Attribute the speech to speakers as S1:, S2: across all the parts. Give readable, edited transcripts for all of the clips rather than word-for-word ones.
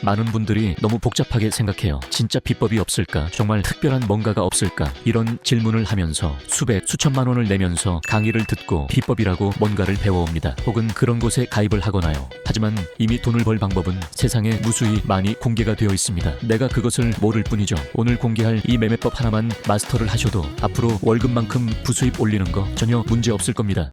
S1: 많은 분들이 너무 복잡하게 생각해요. 진짜 비법이 없을까? 정말 특별한 뭔가가 없을까? 이런 질문을 하면서 수백, 수천만 원을 내면서 강의를 듣고 비법이라고 뭔가를 배워옵니다. 혹은 그런 곳에 가입을 하거나요. 하지만 이미 돈을 벌 방법은 세상에 무수히 많이 공개가 되어 있습니다. 내가 그것을 모를 뿐이죠. 오늘 공개할 이 매매법 하나만 마스터를 하셔도 앞으로 월급만큼 부수입 올리는 거 전혀 문제 없을 겁니다.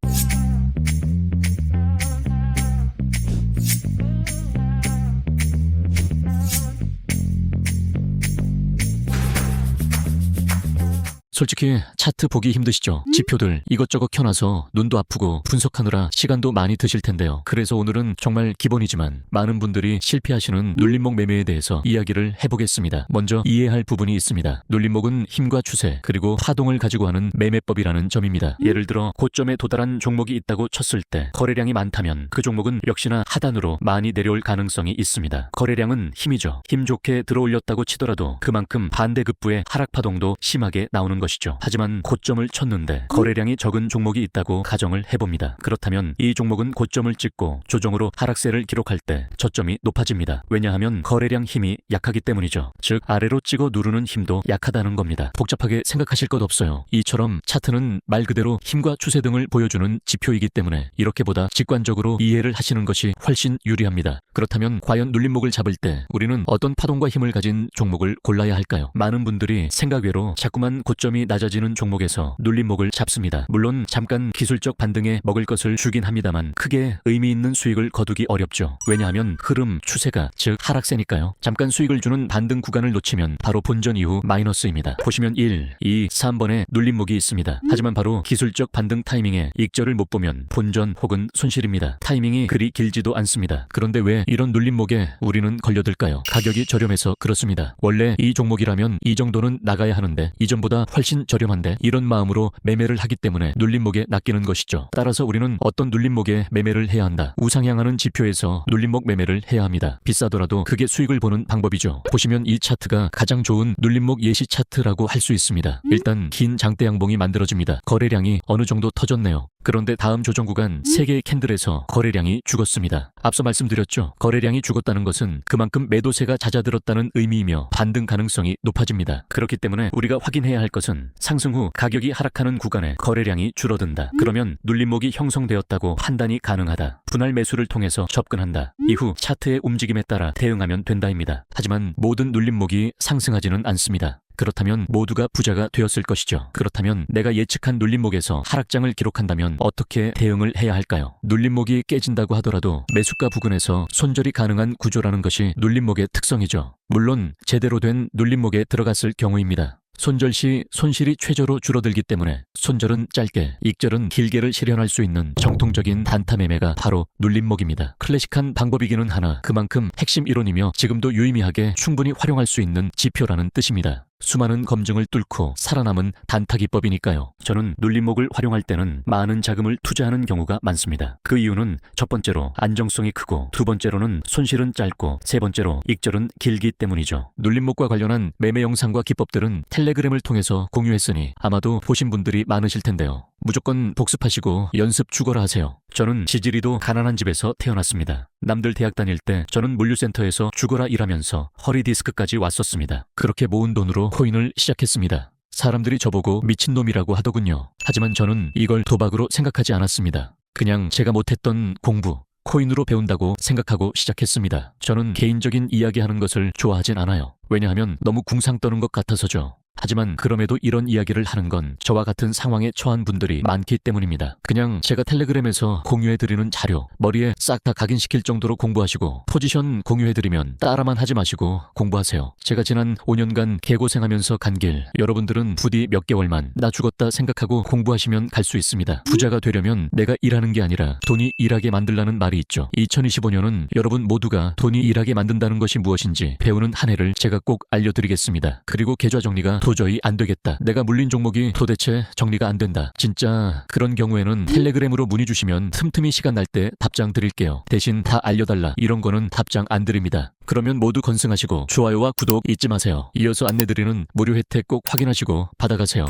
S1: 솔직히 차트 보기 힘드시죠? 지표들 이것저것 켜놔서 눈도 아프고 분석하느라 시간도 많이 드실 텐데요. 그래서 오늘은 정말 기본이지만 많은 분들이 실패하시는 눌림목 매매에 대해서 이야기를 해보겠습니다. 먼저 이해할 부분이 있습니다. 눌림목은 힘과 추세 그리고 파동을 가지고 하는 매매법이라는 점입니다. 예를 들어 고점에 도달한 종목이 있다고 쳤을 때 거래량이 많다면 그 종목은 역시나 하단으로 많이 내려올 가능성이 있습니다. 거래량은 힘이죠. 힘 좋게 들어올렸다고 치더라도 그만큼 반대급부의 하락 파동도 심하게 나오는 것이죠. 하지만 고점을 쳤는데 거래량이 적은 종목이 있다고 가정을 해봅니다. 그렇다면 이 종목은 고점을 찍고 조정으로 하락세를 기록할 때 저점이 높아집니다. 왜냐하면 거래량 힘이 약하기 때문이죠. 즉 아래로 찍어 누르는 힘도 약하다는 겁니다. 복잡하게 생각하실 것 없어요. 이처럼 차트는 말 그대로 힘과 추세 등을 보여주는 지표이기 때문에 이렇게보다 직관적으로 이해를 하시는 것이 훨씬 유리합니다. 그렇다면 과연 눌림목을 잡을 때 우리는 어떤 파동과 힘을 가진 종목을 골라야 할까요? 많은 분들이 생각 외로 자꾸만 고점이 낮아지는 종목에서 눌림목을 잡습니다. 물론 잠깐 기술적 반등에 먹을 것을 주긴 합니다만 크게 의미 있는 수익을 거두기 어렵죠. 왜냐하면 흐름, 추세가 즉 하락세니까요. 잠깐 수익을 주는 반등 구간을 놓치면 바로 본전 이후 마이너스입니다. 보시면 1, 2, 3번에 눌림목이 있습니다. 하지만 바로 기술적 반등 타이밍에 익절을 못 보면 본전 혹은 손실입니다. 타이밍이 그리 길지도 않습니다. 그런데 왜 이런 눌림목에 우리는 걸려들까요? 가격이 저렴해서 그렇습니다. 원래 이 종목이라면 이 정도는 나가야 하는데 이전보다 훨씬 저렴한데 이런 마음으로 매매를 하기 때문에 눌림목에 낚이는 것이죠. 따라서 우리는 어떤 눌림목에 매매를 해야 한다. 우상향하는 지표에서 눌림목 매매를 해야 합니다. 비싸더라도 그게 수익을 보는 방법이죠. 보시면 이 차트가 가장 좋은 눌림목 예시 차트라고 할 수 있습니다. 일단 긴 장대 양봉이 만들어집니다. 거래량이 어느 정도 터졌네요. 그런데 다음 조정 구간 3개의 캔들에서 거래량이 죽었습니다. 앞서 말씀드렸죠. 거래량이 죽었다는 것은 그만큼 매도세가 잦아들었다는 의미이며 반등 가능성이 높아집니다. 그렇기 때문에 우리가 확인해야 할 것은 상승 후 가격이 하락하는 구간에 거래량이 줄어든다. 그러면 눌림목이 형성되었다고 판단이 가능하다. 분할 매수를 통해서 접근한다. 이후 차트의 움직임에 따라 대응하면 된다입니다. 하지만 모든 눌림목이 상승하지는 않습니다. 그렇다면 모두가 부자가 되었을 것이죠. 그렇다면 내가 예측한 눌림목에서 하락장을 기록한다면 어떻게 대응을 해야 할까요? 눌림목이 깨진다고 하더라도 매수가 부근에서 손절이 가능한 구조라는 것이 눌림목의 특성이죠. 물론 제대로 된 눌림목에 들어갔을 경우입니다. 손절 시 손실이 최저로 줄어들기 때문에 손절은 짧게, 익절은 길게를 실현할 수 있는 정통적인 단타 매매가 바로 눌림목입니다. 클래식한 방법이기는 하나 그만큼 핵심 이론이며 지금도 유의미하게 충분히 활용할 수 있는 지표라는 뜻입니다. 수많은 검증을 뚫고 살아남은 단타 기법이니까요. 저는 눌림목을 활용할 때는 많은 자금을 투자하는 경우가 많습니다. 그 이유는 첫 번째로 안정성이 크고 두 번째로는 손실은 짧고 세 번째로 익절은 길기 때문이죠. 눌림목과 관련한 매매 영상과 기법들은 텔레그램을 통해서 공유했으니 아마도 보신 분들이 많으실 텐데요. 무조건 복습하시고 연습 죽어라 하세요. 저는 지지리도 가난한 집에서 태어났습니다. 남들 대학 다닐 때 저는 물류센터에서 죽어라 일하면서 허리 디스크까지 왔었습니다. 그렇게 모은 돈으로 코인을 시작했습니다. 사람들이 저보고 미친놈이라고 하더군요. 하지만 저는 이걸 도박으로 생각하지 않았습니다. 그냥 제가 못했던 공부, 코인으로 배운다고 생각하고 시작했습니다. 저는 개인적인 이야기하는 것을 좋아하진 않아요. 왜냐하면 너무 궁상 떠는 것 같아서죠. 하지만 그럼에도 이런 이야기를 하는 건 저와 같은 상황에 처한 분들이 많기 때문입니다. 그냥 제가 텔레그램에서 공유해드리는 자료, 머리에 싹 다 각인시킬 정도로 공부하시고 포지션 공유해드리면 따라만 하지 마시고 공부하세요. 제가 지난 5년간 개고생하면서 간 길, 여러분들은 부디 몇 개월만 나 죽었다 생각하고 공부하시면 갈 수 있습니다. 부자가 되려면 내가 일하는 게 아니라 돈이 일하게 만들라는 말이 있죠. 2025년은 여러분 모두가 돈이 일하게 만든다는 것이 무엇인지 배우는 한 해를 제가 꼭 알려드리겠습니다. 그리고 계좌 정리가 도저히 안 되겠다. 내가 물린 종목이 도대체 정리가 안 된다. 진짜 그런 경우에는 텔레그램으로 문의 주시면 틈틈이 시간 날 때 답장 드릴게요. 대신 다 알려달라. 이런 거는 답장 안 드립니다. 그러면 모두 건승하시고 좋아요와 구독 잊지 마세요. 이어서 안내드리는 무료 혜택 꼭 확인하시고 받아가세요.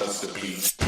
S2: That's the beat.